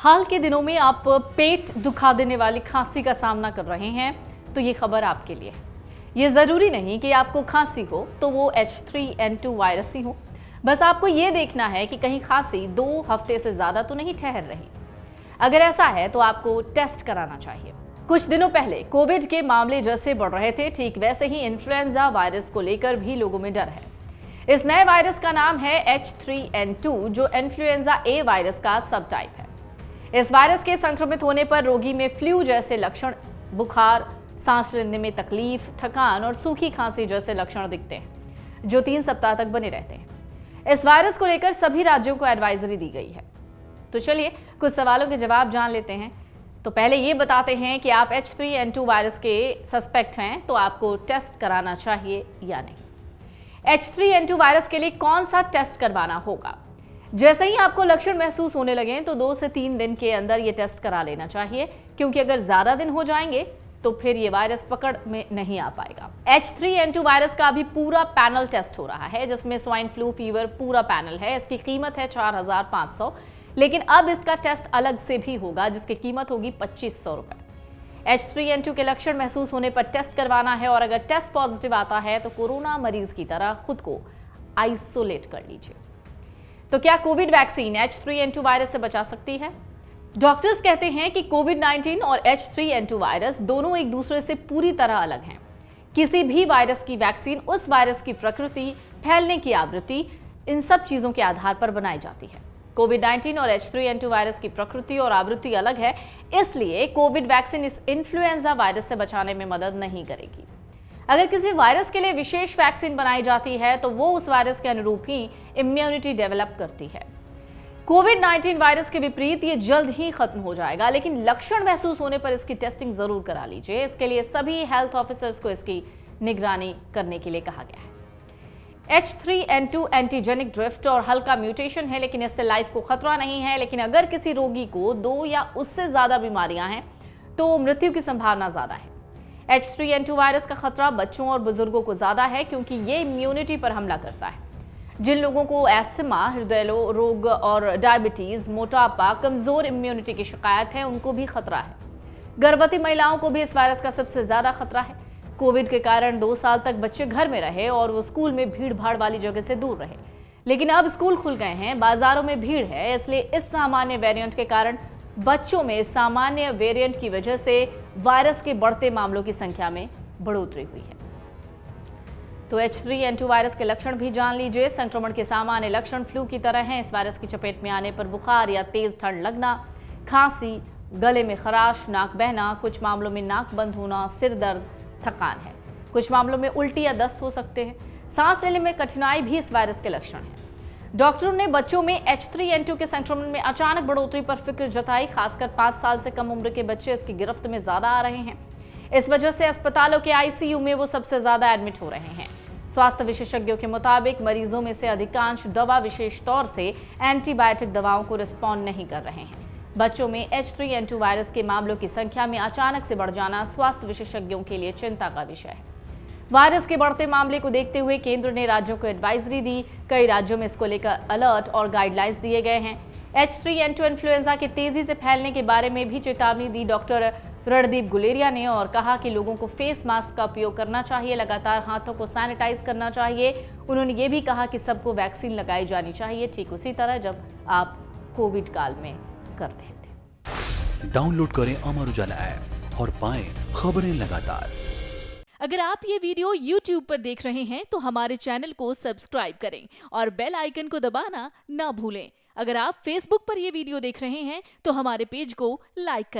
हाल के दिनों में आप पेट दुखा देने वाली खांसी का सामना कर रहे हैं तो ये खबर आपके लिए है। ये जरूरी नहीं कि आपको खांसी हो तो वो H3N2 वायरस ही हो। बस आपको ये देखना है कि कहीं खांसी 2 हफ्ते से ज्यादा तो नहीं ठहर रही। अगर ऐसा है तो आपको टेस्ट कराना चाहिए। कुछ दिनों पहले कोविड के मामले जैसे बढ़ रहे थे, ठीक वैसे ही इन्फ्लुएंजा वायरस को लेकर भी लोगों में डर है। इस नए वायरस का नाम है H3N2, जो इन्फ्लुएंजा ए वायरस का सब टाइप है। इस वायरस के संक्रमित होने पर रोगी में फ्लू जैसे लक्षण, बुखार, सांस लेने में तकलीफ, थकान और सूखी खांसी जैसे लक्षण दिखते हैं, जो 3 सप्ताह तक बने रहते हैं। इस वायरस को लेकर सभी राज्यों को एडवाइजरी दी गई है। तो चलिए कुछ सवालों के जवाब जान लेते हैं। तो पहले ये बताते हैं कि आप H3N2 वायरस के सस्पेक्ट हैं तो आपको टेस्ट कराना चाहिए या नहीं। H3N2 वायरस के लिए कौन सा टेस्ट करवाना होगा? जैसे ही आपको लक्षण महसूस होने लगे तो 2 से 3 दिन के अंदर ये टेस्ट करा लेना चाहिए, क्योंकि अगर ज्यादा दिन हो जाएंगे तो फिर ये वायरस पकड़ में नहीं आ पाएगा। H3N2 वायरस का अभी पूरा पैनल टेस्ट हो रहा है, जिसमें स्वाइन फ्लू, फीवर पूरा पैनल है। इसकी कीमत है 4,500, लेकिन अब इसका टेस्ट अलग से भी होगा, जिसकी कीमत होगी 2,500 रुपए। H3N2 के लक्षण महसूस होने पर टेस्ट करवाना है और अगर टेस्ट पॉजिटिव आता है तो कोरोना मरीज की तरह खुद को आइसोलेट कर लीजिए। तो क्या कोविड वैक्सीन H3N2 वायरस से बचा सकती है? डॉक्टर्स कहते हैं कि कोविड-19 और H3N2 वायरस दोनों एक दूसरे से पूरी तरह अलग हैं। किसी भी वायरस की वैक्सीन उस वायरस की प्रकृति, फैलने की आवृत्ति, इन सब चीजों के आधार पर बनाई जाती है। कोविड-19 और H3N2 वायरस की प्रकृति और आवृत्ति अलग है, इसलिए कोविड वैक्सीन इस इन्फ्लुएंजा वायरस से बचाने में मदद नहीं करेगी। अगर किसी वायरस के लिए विशेष वैक्सीन बनाई जाती है तो वो उस वायरस के अनुरूप ही इम्यूनिटी डेवलप करती है। कोविड-19 वायरस के विपरीत ये जल्द ही खत्म हो जाएगा, लेकिन लक्षण महसूस होने पर इसकी टेस्टिंग जरूर करा लीजिए। इसके लिए सभी हेल्थ ऑफिसर्स को इसकी निगरानी करने के लिए कहा गया है। H3N2 एंटीजेनिक ड्रिफ्ट और हल्का म्यूटेशन है, लेकिन इससे लाइफ को खतरा नहीं है। लेकिन अगर किसी रोगी को 2 या उससे ज्यादा बीमारियां हैं तो मृत्यु की संभावना ज्यादा है। H3N2 वायरस का खतरा बच्चों और बुजुर्गों को ज्यादा है, क्योंकि ये इम्यूनिटी पर हमला करता है। जिन लोगों को एस्थमा, हृदय रोग और डायबिटीज, मोटापा, कमजोर इम्यूनिटी की शिकायत है, उनको भी खतरा है। गर्भवती महिलाओं को भी इस वायरस का सबसे ज्यादा खतरा है। कोविड के कारण 2 साल तक बच्चे घर में रहे और वो स्कूल में भीड़ भाड़ वाली जगह से दूर रहे, लेकिन अब स्कूल खुल गए हैं, बाजारों में भीड़ है, इसलिए इस सामान्य वेरिएंट के कारण बच्चों में सामान्य वेरिएंट की वजह से वायरस के बढ़ते मामलों की संख्या में बढ़ोतरी हुई है। तो H3N2 वायरस के लक्षण भी जान लीजिए। संक्रमण के सामान्य लक्षण फ्लू की तरह हैं। इस वायरस की चपेट में आने पर बुखार या तेज ठंड लगना, खांसी, गले में खराश, नाक बहना, कुछ मामलों में नाक बंद होना, सिर दर्द, थकान है। कुछ मामलों में उल्टी या दस्त हो सकते हैं। सांस लेने में कठिनाई भी इस वायरस के लक्षण हैं। डॉक्टरों ने बच्चों में H3N2 के संक्रमण में अचानक बढ़ोतरी पर फिक्र जताई। खासकर 5 साल से कम उम्र के बच्चे इसकी गिरफ्त में ज्यादा आ रहे हैं। इस वजह से अस्पतालों के ICU में वो सबसे ज्यादा एडमिट हो रहे हैं। स्वास्थ्य विशेषज्ञों के मुताबिक मरीजों में से अधिकांश दवा, विशेष तौर से एंटीबायोटिक दवाओं को रिस्पॉन्ड नहीं कर रहे हैं। बच्चों में H3N2 वायरस के मामलों की संख्या में अचानक से बढ़ जाना स्वास्थ्य विशेषज्ञों के लिए चिंता का विषय है। वायरस के बढ़ते मामले को देखते हुए केंद्र ने राज्यों को एडवाइजरी दी। कई राज्यों में इसको लेकर अलर्ट और गाइडलाइंस दिए गए हैं। H3N2 इन्फ्लुएंजा के तेजी से फैलने के बारे में भी चेतावनी दी डॉक्टर रणदीप गुलेरिया ने, और कहा कि लोगों को फेस मास्क का उपयोग करना चाहिए, लगातार हाथों को सैनिटाइज करना चाहिए। उन्होंने ये भी कहा कि सबको वैक्सीन लगाई जानी चाहिए, ठीक उसी तरह जब आप कोविड काल में कर रहे थे। डाउनलोड करें अमर उजाला ऐप और पाएं खबरें लगातार। अगर आप ये वीडियो YouTube पर देख रहे हैं तो हमारे चैनल को सब्सक्राइब करें और बेल आइकन को दबाना ना भूलें। अगर आप Facebook पर ये वीडियो देख रहे हैं तो हमारे पेज को लाइक करें।